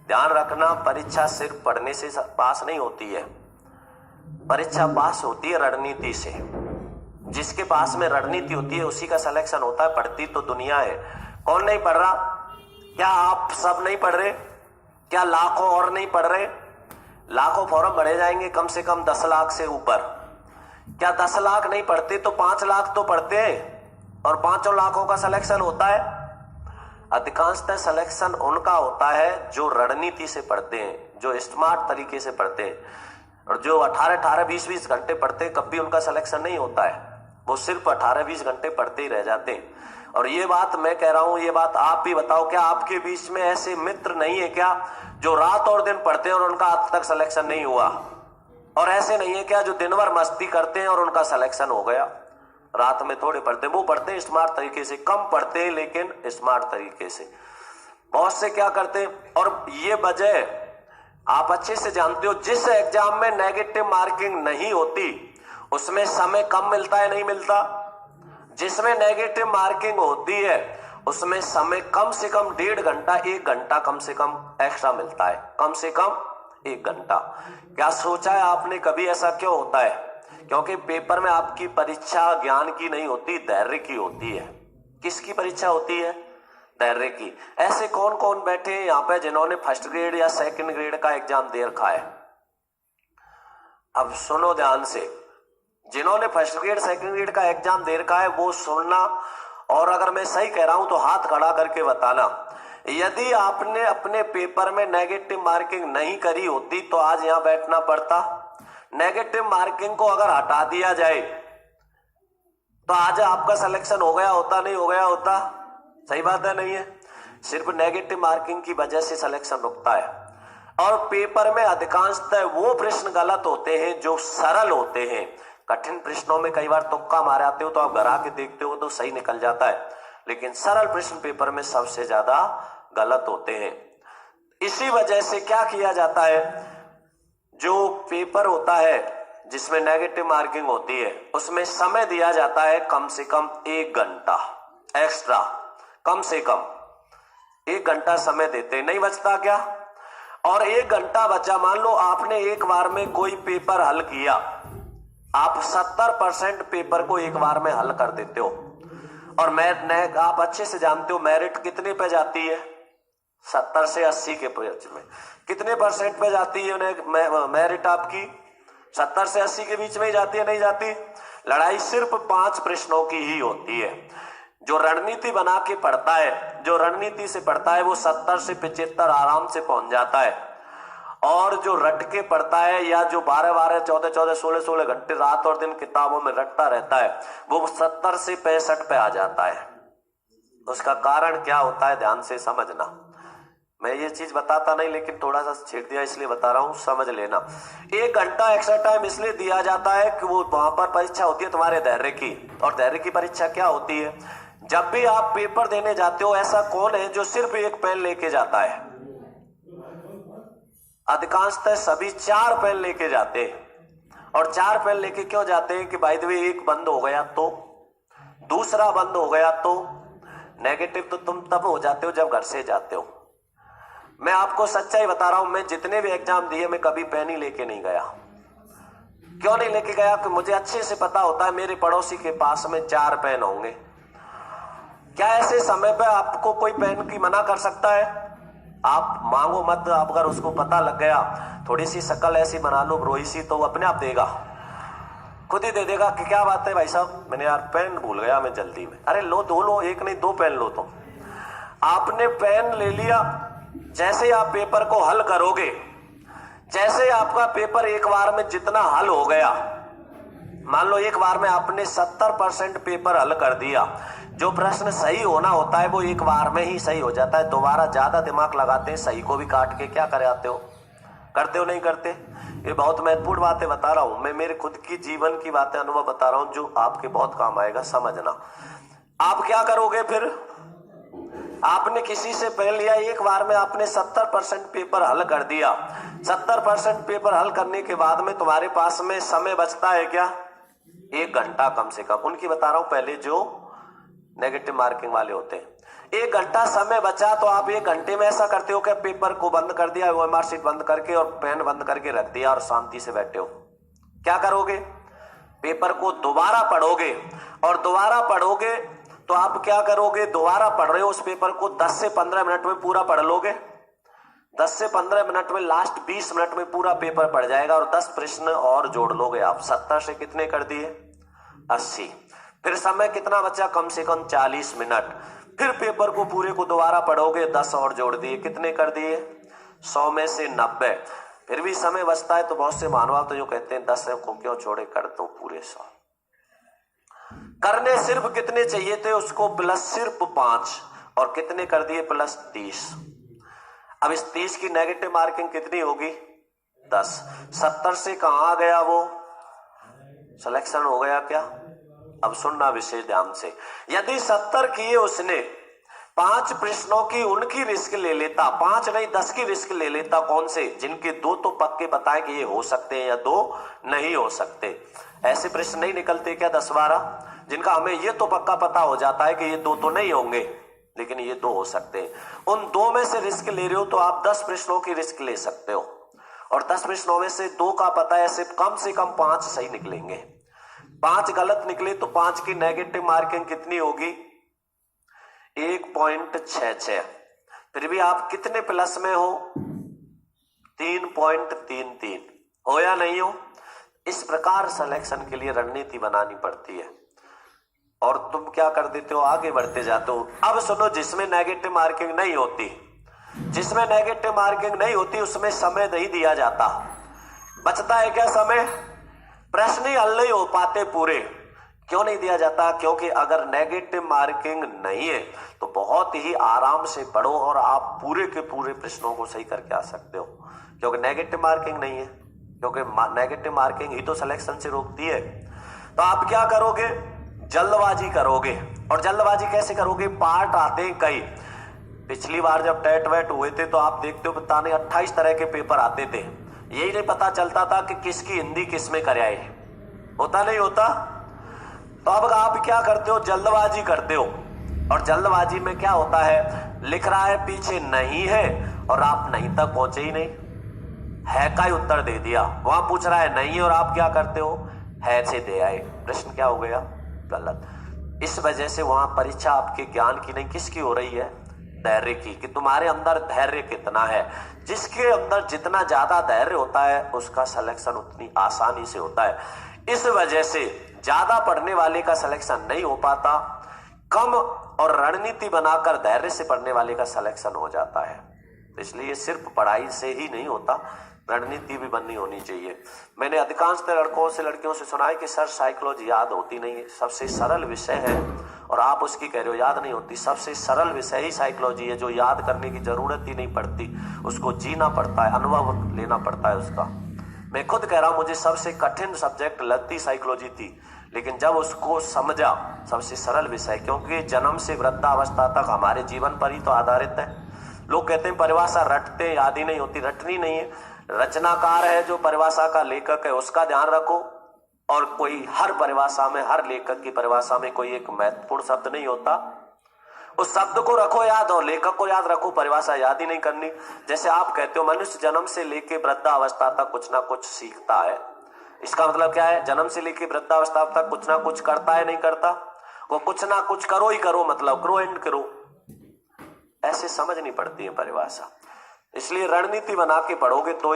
ध्यान रखना, परीक्षा सिर्फ पढ़ने से पास नहीं होती है, परीक्षा पास होती है रणनीति से। जिसके पास में रणनीति होती है उसी का सिलेक्शन होता है। पढ़ती तो दुनिया है, कौन नहीं पढ़ रहा? क्या आप सब नहीं पढ़ रहे? क्या लाखों और नहीं पढ़ रहे? लाखों फॉर्म भरे जाएंगे, कम से कम 10 लाख से ऊपर। क्या 10 लाख नहीं पढ़ते तो 5 लाख तो पढ़ते हैं, और 5 लाखों का सिलेक्शन होता है। अधिकांशतः सिलेक्शन उनका होता है जो रणनीति से पढ़ते हैं, जो स्मार्ट तरीके से पढ़ते हैं, और जो 18-18, 20-20 घंटे पढ़ते हैं कभी उनका सिलेक्शन नहीं होता है। वो सिर्फ 18-20 घंटे पढ़ते ही रह जाते हैं। और ये बात मैं कह रहा हूं, ये बात आप भी बताओ, क्या आपके बीच में ऐसे मित्र नहीं है क्या जो रात और दिन पढ़ते हैं और उनका आज तक सिलेक्शन नहीं हुआ? और ऐसे नहीं है क्या जो दिन भर मस्ती करते हैं और उनका सिलेक्शन हो गया? रात में थोड़े पढ़ते, वो पढ़ते हैं स्मार्ट तरीके से, कम पढ़ते हैं लेकिन स्मार्ट तरीके से। बहुत से क्या करते हैं, और ये वजह आप अच्छे से जानते हो, जिस एग्जाम में नेगेटिव मार्किंग नहीं होती उसमें समय कम मिलता है, नहीं मिलता? जिसमें नेगेटिव मार्किंग होती है उसमें समय कम से कम 1.5 घंटा, 1 घंटा कम से कम एक्स्ट्रा मिलता है, कम से कम 1 घंटा। क्या सोचा है आपने कभी ऐसा क्यों होता है? क्योंकि पेपर में आपकी परीक्षा ज्ञान की नहीं होती, धैर्य की होती है। किसकी परीक्षा होती है? धैर्य की। ऐसे कौन कौन बैठे हैं यहाँ पे जिन्होंने फर्स्ट ग्रेड या सेकंड ग्रेड का एग्जाम दे रखा है? अब सुनो ध्यान से, जिन्होंने फर्स्ट ग्रेड सेकंड ग्रेड का एग्जाम दे रखा है वो सुनना, और अगर मैं सही कह रहा हूं तो हाथ खड़ा करके बताना। यदि आपने अपने पेपर में नेगेटिव मार्किंग नहीं करी होती तो आज यहां बैठना पड़ता? नेगेटिव मार्किंग को अगर हटा दिया जाए तो आज आपका सिलेक्शन हो गया होता, नहीं हो गया होता? सही बात है, नहीं है? सिर्फ नेगेटिव मार्किंग की वजह से सिलेक्शन रुकता है। और पेपर में अधिकांशतः वो प्रश्न गलत होते हैं जो सरल होते हैं। कठिन प्रश्नों में कई बार तुक्का मारे आते हो तो आप घर आके देखते हो तो सही निकल जाता है, लेकिन सरल प्रश्न पेपर में सबसे ज्यादा गलत होते हैं। इसी वजह से क्या किया जाता है, जो पेपर होता है जिसमें नेगेटिव मार्किंग होती है उसमें समय दिया जाता है कम से कम 1 घंटा एक्स्ट्रा, कम से कम 1 घंटा समय देते, नहीं बचता क्या? और 1 घंटा बचा, मान लो आपने एक बार में कोई पेपर हल किया, आप 70% पेपर को एक बार में हल कर देते हो, और आप अच्छे से जानते हो मेरिट कितने पे जाती है? 70 से 80 के बीच में। कितने परसेंट पे जाती है मेरिट आपकी? 70 से 80 के बीच में ही जाती है, नहीं जाती? लड़ाई सिर्फ 5 प्रश्नों की ही होती है। जो रणनीति बना के पढ़ता है, जो रणनीति से पढ़ता है वो 70 से 75 आराम से पहुंच जाता है, और जो रट के पढ़ता है या जो 12-12, 14-14, 16-16 घंटे रात और दिन किताबों में रटता रहता है वो 70 से 65 पे आ जाता है। उसका कारण क्या होता है ध्यान से समझना। मैं ये चीज बताता नहीं लेकिन थोड़ा सा छेड़ दिया इसलिए बता रहा हूं, समझ लेना। 1 घंटा एक्स्ट्रा टाइम इसलिए दिया जाता है कि वो वहां पर परीक्षा होती है तुम्हारे धैर्य की। और धैर्य की परीक्षा क्या होती है? जब भी आप पेपर देने जाते हो, ऐसा कौन है जो सिर्फ 1 पेन लेके जाता है? अधिकांशतः सभी 4 पेन लेके जाते हैं। और 4 पेन लेके क्यों जाते हैं कि बाय द वे एक बंद हो गया तो, दूसरा बंद हो गया तो। नेगेटिव तो तुम तब हो जाते हो जब घर से जाते हो। मैं आपको सच्चाई बता रहा हूं, मैं जितने भी एग्जाम दिए मैं कभी पेन ही लेके नहीं गया। क्यों नहीं लेके गया? कि मुझे अच्छे से पता होता है मेरे पड़ोसी के पास में 4 पेन होंगे। क्या ऐसे समय पे आपको कोई पेन की मना कर सकता है? आप मांगो मत, आप अगर उसको पता लग गया, थोड़ी सी शक्ल ऐसी बना लो रोई सी, तो वो अपने आप देगा, खुद ही दे देगा कि क्या बात है भाई साहब, मैंने यार पेन भूल गया मैं जल्दी में। अरे लो, 2 लो, 1 नहीं 2 पेन लो। तो आपने पेन ले लिया, जैसे आप पेपर को हल करोगे, जैसे आपका पेपर एक बार में जितना हल हो गया, मान लो एक बार में आपने 70% पेपर हल कर दिया, जो प्रश्न सही होना होता है वो एक बार में ही सही हो जाता है। दोबारा ज्यादा दिमाग लगाते हैं, सही को भी काट के क्या करे आते हो? करते हो नहीं करते? ये बहुत महत्वपूर्ण बातें बता रहा हूं मैं, मेरे खुद की जीवन की बातें, अनुभव बता रहा हूं जो आपके बहुत काम आएगा, समझना। आप क्या करोगे फिर? आपने किसी से पेन लिया, एक बार में आपने 70% पेपर हल कर दिया। 70% पेपर हल करने के बाद में तुम्हारे पास में समय बचता है क्या? 1 घंटा कम से कम। उनकी बता रहा हूं पहले जो नेगेटिव मार्किंग वाले होते हैं। 1 घंटा समय बचा तो आप 1 घंटे में ऐसा करते हो कि पेपर को बंद कर दिया, ओएमआर शीट बंद करके और पेन बंद करके रख दिया और शांति से बैठे हो। क्या करोगे? पेपर को दोबारा पढ़ोगे, और दोबारा पढ़ोगे तो आप क्या करोगे? दोबारा पढ़ रहे हो उस पेपर को 10 से 15 मिनट में पूरा पढ़ लोगे। 10 से 15 मिनट में, लास्ट 20 मिनट में पूरा पेपर पढ़ जाएगा और 10 प्रश्न और जोड़ लोगे आप। 70 से कितने कर दिए? 80। फिर समय कितना बचा? कम से कम 40 मिनट। फिर पेपर को पूरे को दोबारा पढ़ोगे, 10 और जोड़ दिए, कितने कर दिए? 100 में से 90। फिर भी समय बचता है तो बहुत से महानुभाव तो यूं कहते हैं 10 को क्यों छोड़े, कर दो पूरे 100। करने सिर्फ कितने चाहिए थे उसको? प्लस सिर्फ 5, और कितने कर दिए? प्लस 30। अब इस 30 की नेगेटिव मार्किंग कितनी होगी? 10। 70 से कहां आ गया वो? सिलेक्शन हो गया क्या? अब सुनना विशेष ध्यान से। यदि 70 किए उसने, 5 प्रश्नों की उनकी रिस्क ले लेता, 5 नहीं 10 की रिस्क ले लेता। कौन से? जिनके 2 तो पक्के बताए कि ये हो सकते हैं या 2 नहीं हो सकते। ऐसे प्रश्न नहीं निकलते क्या 10-12, जिनका हमें ये तो पक्का पता हो जाता है कि ये 2 तो नहीं होंगे लेकिन ये 2 हो सकते हैं। उन 2 में से रिस्क ले रहे हो तो आप 10 प्रश्नों की रिस्क ले सकते हो, और 10 प्रश्नों में से 2 का पता है, सिर्फ कम से कम 5 सही निकलेंगे। 5 गलत निकले तो 5 की नेगेटिव मार्किंग कितनी होगी? 1.66। फिर भी आप कितने प्लस में हो? 3.33 हो या नहीं हो? इस प्रकार सिलेक्शन के लिए रणनीति बनानी पड़ती है, और तुम क्या कर देते हो? आगे बढ़ते जाते हो। अब सुनो, जिसमें नेगेटिव मार्किंग नहीं होती, जिसमें नेगेटिव मार्किंग नहीं होती उसमें समय नहीं दिया जाता। बचता है क्या समय? प्रश्न ही हल नहीं हो पाते पूरे। क्यों नहीं दिया जाता? क्योंकि अगर नेगेटिव मार्किंग नहीं है तो बहुत ही आराम से पढ़ो और आप पूरे के पूरे प्रश्नों को सही करके आ सकते हो, क्योंकि नेगेटिव मार्किंग नहीं है। क्योंकि नेगेटिव मार्किंग ही तो सिलेक्शन से रोकती है। तो आप क्या करोगे? जल्दबाजी करोगे। और जल्दबाजी कैसे करोगे? पार्ट आते हैं कई। पिछली बार जब टेट वेट हुए थे तो आप देखते हो बताने 28 तरह के पेपर आते थे, यही नहीं पता चलता था कि किसकी हिंदी किस में कराए। होता नहीं होता? तो अब आप क्या करते हो? जल्दबाजी करते हो, और जल्दबाजी में क्या होता है? लिख रहा है पीछे नहीं है और आप नहीं तक पहुंचे ही नहीं, है का ही उत्तर दे दिया। वहां पूछ रहा है नहीं और आप क्या करते हो? है से दे आए। प्रश्न क्या हो गया? गलत। इस वजह से वहां परीक्षा आपके ज्ञान की नहीं, किसकी हो रही है? धैर्य की, कि तुम्हारे अंदर धैर्य कितना है। जिसके अंदर जितना ज्यादा धैर्य होता है उसका सिलेक्शन उतनी आसानी से होता है। इस वजह से ज्यादा पढ़ने वाले का सिलेक्शन नहीं हो पाता, कम और रणनीति बनाकर धैर्य से पढ़ने वाले का सिलेक्शन हो जाता है। इसलिए सिर्फ पढ़ाई से ही नहीं होता, रणनीति भी बननी होनी चाहिए। मैंने अधिकांश लड़कों से लड़कियों से सुना है कि सर साइकोलॉजी याद होती नहीं है, सबसे सरल विषय है, और आप उसकी कह रहे हो याद नहीं होती। सबसे सरल विषय ही साइकोलॉजी है, जो याद करने की जरूरत ही नहीं पड़ती, उसको जीना पड़ता है, अनुभव लेना पड़ता है उसका। मैं खुद कह रहा हूं मुझे सबसे कठिन सब्जेक्ट लगती साइकोलॉजी थी, लेकिन जब उसको समझा सबसे सरल विषय, क्योंकि जन्म से वृद्धावस्था तक हमारे जीवन पर ही तो आधारित है। लोग कहते हैं परिभाषा रटते, याद ही नहीं होती। रटनी नहीं है, रचनाकार है जो परिभाषा का लेखक है उसका ध्यान रखो, और कोई हर परिभाषा में, हर लेखक की परिभाषा में कोई एक महत्वपूर्ण शब्द नहीं होता, उस शब्द को रखो याद और लेखक को याद रखो, परिभाषा याद ही नहीं करनी। जैसे आप कहते हो मनुष्य जन्म से लेके वृद्धावस्था तक कुछ ना कुछ सीखता है, इसका मतलब क्या है? जन्म से लेके वृद्धावस्था तक कुछ ना कुछ करता है, नहीं करता? वो कुछ ना कुछ करो ही करो, मतलब करो एंड करो, ऐसे समझनी पड़ती है परिभाषा। इसलिए रणनीति बना के पढ़ोगे तो